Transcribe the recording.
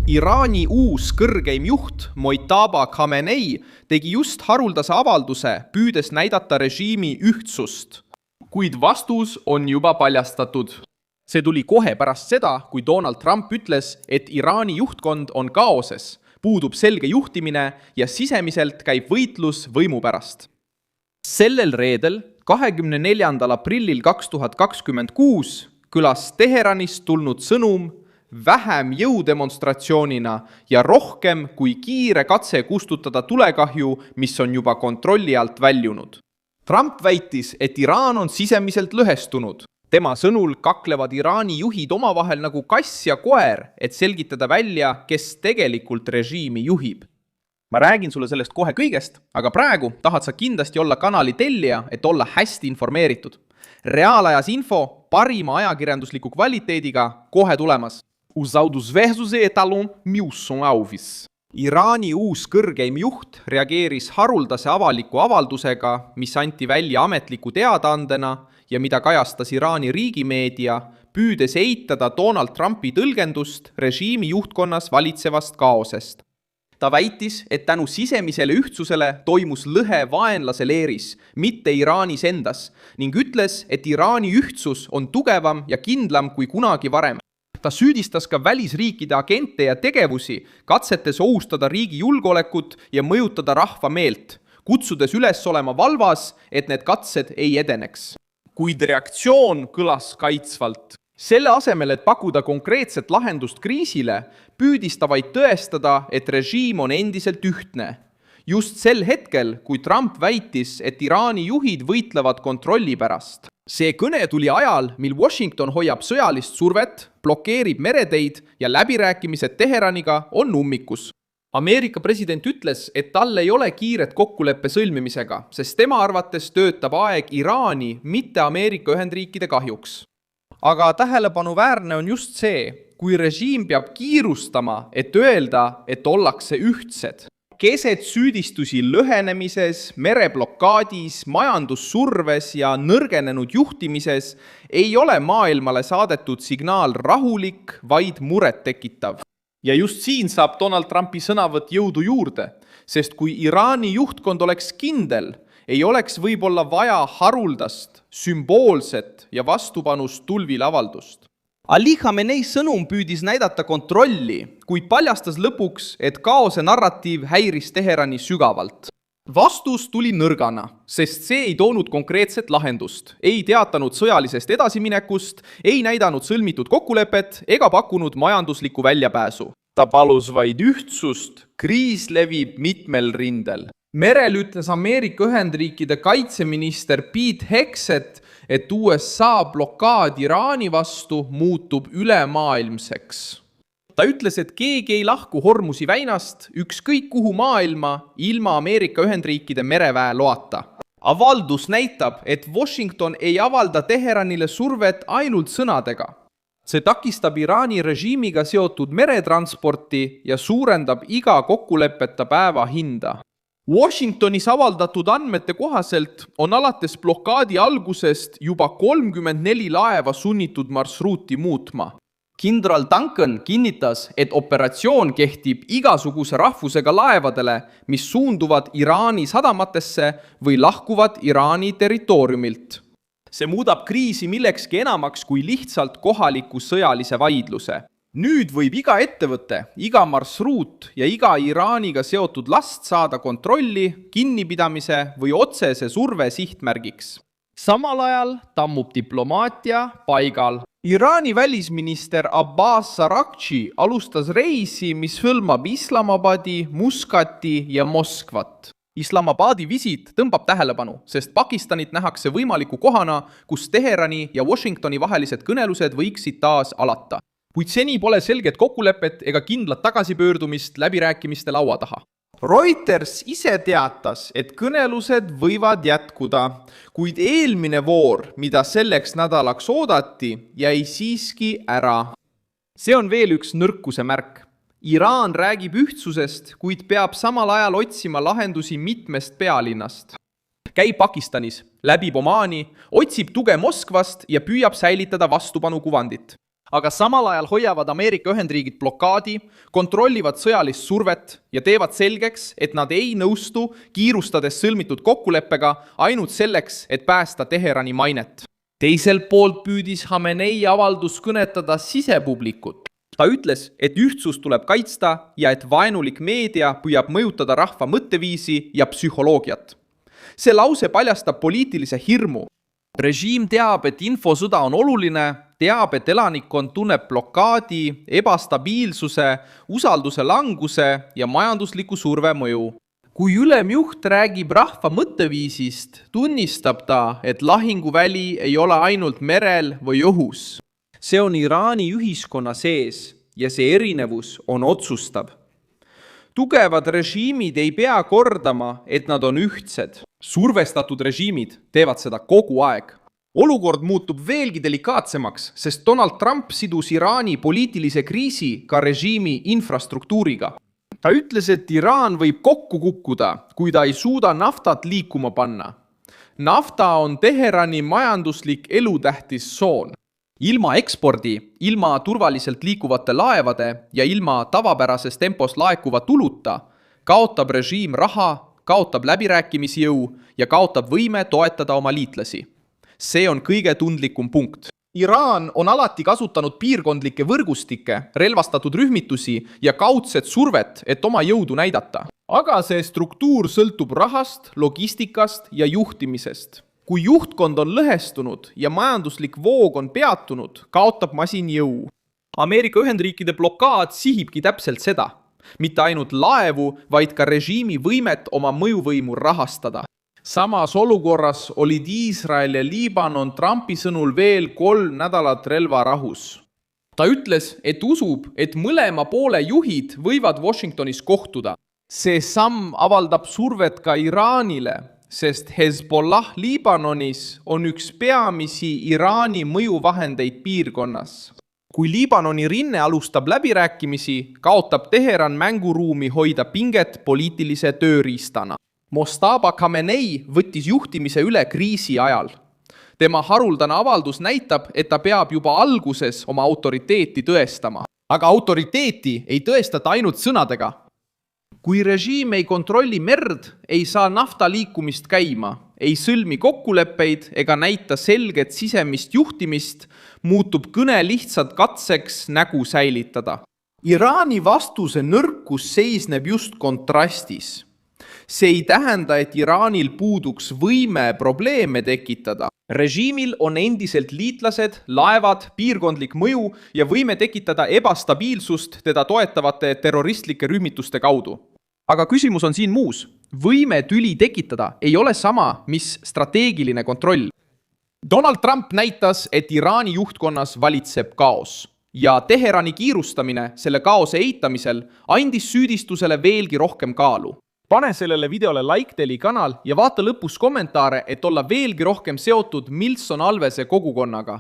Iraani uus kõrgeim juht Mojtaba Khamenei tegi just haruldase avalduse, püüdes näidata režiimi ühtsust. Kuid vastus on juba paljastatud. See tuli kohe pärast seda, kui Donald Trump ütles, et Iraani juhtkond on kaoses, puudub selge juhtimine ja sisemiselt käib võitlus võimu pärast. Sellel reedel, 24. aprillil 2026, kõlas Teheranist tulnud sõnum vähem jõudemonstratsioonina ja rohkem kui kiire katse kustutada tulekahju, mis on juba kontrolli alt väljunud. Trump väitis, et Iraan on sisemiselt lõhestunud. Tema sõnul kaklevad Iraani juhid omavahel nagu kass ja koer, et selgitada välja, kes tegelikult režiimi juhib. Ma räägin sulle sellest kohe kõigest, aga praegu tahad sa kindlasti olla kanali tellija, et olla hästi informeeritud. Reaalajas info parima ajakirjandusliku kvaliteediga kohe tulemas. Os audos versus etalon Milson Alves. Iraani uus kõrgeim juht reageeris haruldase avaliku avaldusega, mis anti välja ametliku teadaandena ja mida kajastas Iraani riigimeedia, püüdes eitada Donald Trumpi tõlgendust režiimi juhtkonnas valitsevast kaosest. Ta väitis, et tänu sisemisele ühtsusele toimus lõhe vaenlase leeris, mitte Iraanis endas, ning ütles, et Iraani ühtsus on tugevam ja kindlam kui kunagi varem. Ta süüdistas ka välisriikide agente ja tegevusi, katsetes ohustada riigi julgeolekut ja mõjutada rahva meelt, kutsudes üles olema valvas, et need katsed ei edeneks. Kuid reaktsioon kõlas kaitsvalt. Selle asemel, et pakkuda konkreetset lahendust kriisile, püüdis ta vaid tõestada, et režiim on endiselt ühtne. Just sel hetkel, kui Trump väitis, et Iraani juhid võitlevad kontrolli pärast. See kõne tuli ajal, mil Washington hoiab sõjalist survet, blokeerib mereteid ja läbirääkimised Teheraniga on ummikus. Ameerika president ütles, et tal ei ole kiiret kokkuleppe sõlmimisega, sest tema arvates töötab aeg Iraani, mitte Ameerika Ühendriikide kahjuks. Aga tähelepanuväärne on just see, kui režiim peab kiirustama, et öelda, et ollakse ühtsed. Keset süüdistusi lõhenemises, mereblokaadis, majandussurves ja nõrgenenud juhtimises ei ole maailmale saadetud signaal rahulik, vaid muret tekitav. Ja just siin saab Donald Trumpi sõnavõtt jõudu juurde, sest kui Iraani juhtkond oleks kindel, ei oleks võib-olla vaja haruldast, sümboolset ja vastupanust tulvil avaldust. Ali Khamenei sõnum püüdis näidata kontrolli, kuid paljastas lõpuks, et kaose narratiiv häiris Teherani sügavalt. Vastus tuli nõrgana, sest see ei toonud konkreetset lahendust, ei teatanud sõjalisest edasiminekust, ei näidanud sõlmitud kokkulepet ega pakkunud majanduslikku väljapääsu. Ta palus vaid ühtsust, kriis levib mitmel rindel. Merel ütles Ameerika Ühendriikide kaitseminister Pete Hegseth, et USA blokaad Iraani vastu muutub ülemaailmseks. Ta ütles, et keegi ei lahku Hormusi väinast, ükskõik kuhu maailma, ilma Ameerika Ühendriikide mereväe loata. Avaldus näitab, et Washington ei avalda Teheranile survet ainult sõnadega. See takistab Iraani režiimiga seotud meretransporti ja suurendab iga kokkulepeta päeva hinda. Washingtonis avaldatud andmete kohaselt on alates blokaadi algusest juba 34 laeva sunnitud marsruuti muutma. Kindral Duncan kinnitas, et operatsioon kehtib igasuguse rahvusega laevadele, mis suunduvad Iraani sadamatesse või lahkuvad Iraani territooriumilt. See muudab kriisi millekski enamaks kui lihtsalt kohaliku sõjalise vaidluse. Nüüd võib iga ettevõte, iga marsruut ja iga Iraaniga seotud last saada kontrolli, kinnipidamise või otsese surve sihtmärgiks. Samal ajal tammub diplomaatia paigal. Iraani välisminister Abbas Araghchi alustas reisi, mis hõlmab Islamabadi, Muscati ja Moskvat. Islamabadi visiit tõmbab tähelepanu, sest Pakistanit nähakse võimaliku kohana, kus Teherani ja Washingtoni vahelised kõnelused võiksid taas alata. Kuid seni pole selget kokkulepet ega kindlat tagasipöördumist läbirääkimiste laua taha. Reuters ise teatas, et kõnelused võivad jätkuda, kuid eelmine voor, mida selleks nädalaks oodati, jäi siiski ära. See on veel üks nõrkuse märk. Iraan räägib ühtsusest, kuid peab samal ajal otsima lahendusi mitmest pealinnast. Käib Pakistanis, läbib Omaani, otsib tuge Moskvast ja püüab säilitada vastupanu kuvandit. aga samal ajal hoiavad Ameerika Ühendriigid blokaadi, kontrollivad sõjalist survet ja teevad selgeks, et nad ei nõustu kiirustades sõlmitud kokkuleppega ainult selleks, et päästa Teherani mainet. Teiselt poolt püüdis Khamenei avaldus kõnetada sisepublikut. Ta ütles, et ühtsust tuleb kaitsta ja et vaenulik meedia püüab mõjutada rahva mõtteviisi ja psühholoogiat. See lause paljastab poliitilise hirmu. Režiim teab, et infosõda on oluline, teab, et elanikkond tunneb blokaadi, ebastabiilsuse, usalduse languse ja majandusliku surve mõju. Kui ülemjuht räägib rahva mõtteviisist, tunnistab ta, et lahinguväli ei ole ainult merel või õhus. See on Iraani ühiskonna sees ja see erinevus on otsustav. Tugevad režiimid ei pea kordama, et nad on ühtsed. Survestatud režiimid teevad seda kogu aeg. Olukord muutub veelgi delikaatsemaks, sest Donald Trump sidus Iraani poliitilise kriisi ka režiimi infrastruktuuriga. Ta ütles, et Iraan võib kokku kukkuda, kui ta ei suuda naftat liikuma panna. Nafta on Teherani majanduslik elutähtis soon. Ilma ekspordi, ilma turvaliselt liikuvate laevade ja ilma tavapärases tempos laekuva tuluta kaotab režiim raha, kaotab läbirääkimisjõu ja kaotab võime toetada oma liitlasi. See on kõige tundlikum punkt. Iraan on alati kasutanud piirkondlikke võrgustikke, relvastatud rühmitusi ja kaudset survet, et oma jõudu näidata. Aga see struktuur sõltub rahast, logistikast ja juhtimisest. Kui juhtkond on lõhestunud ja majanduslik voog on peatunud, kaotab masin jõu. Ameerika Ühendriikide blokaad sihibki täpselt seda. Mitte ainult laevu, vaid ka režiimi võimet oma mõjuvõimu rahastada. Samas olukorras olid Iisrael ja Liibanon Trumpi sõnul veel 3 nädalat relvarahus. Ta ütles, et usub, et mõlema poole juhid võivad Washingtonis kohtuda. See samm avaldab survet ka Iraanile, sest Hezbollah Liibanonis on üks peamisi Iraani mõjuvahendeid piirkonnas. Kui Liibanoni rinne alustab läbirääkimisi, kaotab Teheran mänguruumi hoida pinget poliitilise tööriistana. Mostaba Khamenei võttis juhtimise üle kriisi ajal. Tema haruldane avaldus näitab, et ta peab juba alguses oma autoriteeti tõestama. Aga autoriteeti ei tõestata ainult sõnadega. Kui režiim ei kontrolli merd, ei saa nafta liikumist käima, ei sõlmi kokkuleppeid ega näita selget sisemist juhtimist, muutub kõne lihtsalt katseks nägu säilitada. Iraani vastuse nõrkus seisneb just kontrastis. See ei tähenda, et Iraanil puuduks võime probleeme tekitada. Režiimil on endiselt liitlased, laevad, piirkondlik mõju ja võime tekitada ebastabiilsust teda toetavate terroristlike rühmituste kaudu. Aga küsimus on siin muus. Võime tüli tekitada ei ole sama, mis strateegiline kontroll. Donald Trump näitas, et Iraani juhtkonnas valitseb kaos. Ja Teherani kiirustamine selle kaose eitamisel andis süüdistusele veelgi rohkem kaalu. Pane sellele videole like Teli kanal ja vaata lõpus kommentaare, et olla veelgi rohkem seotud Milson Alvese kogukonnaga.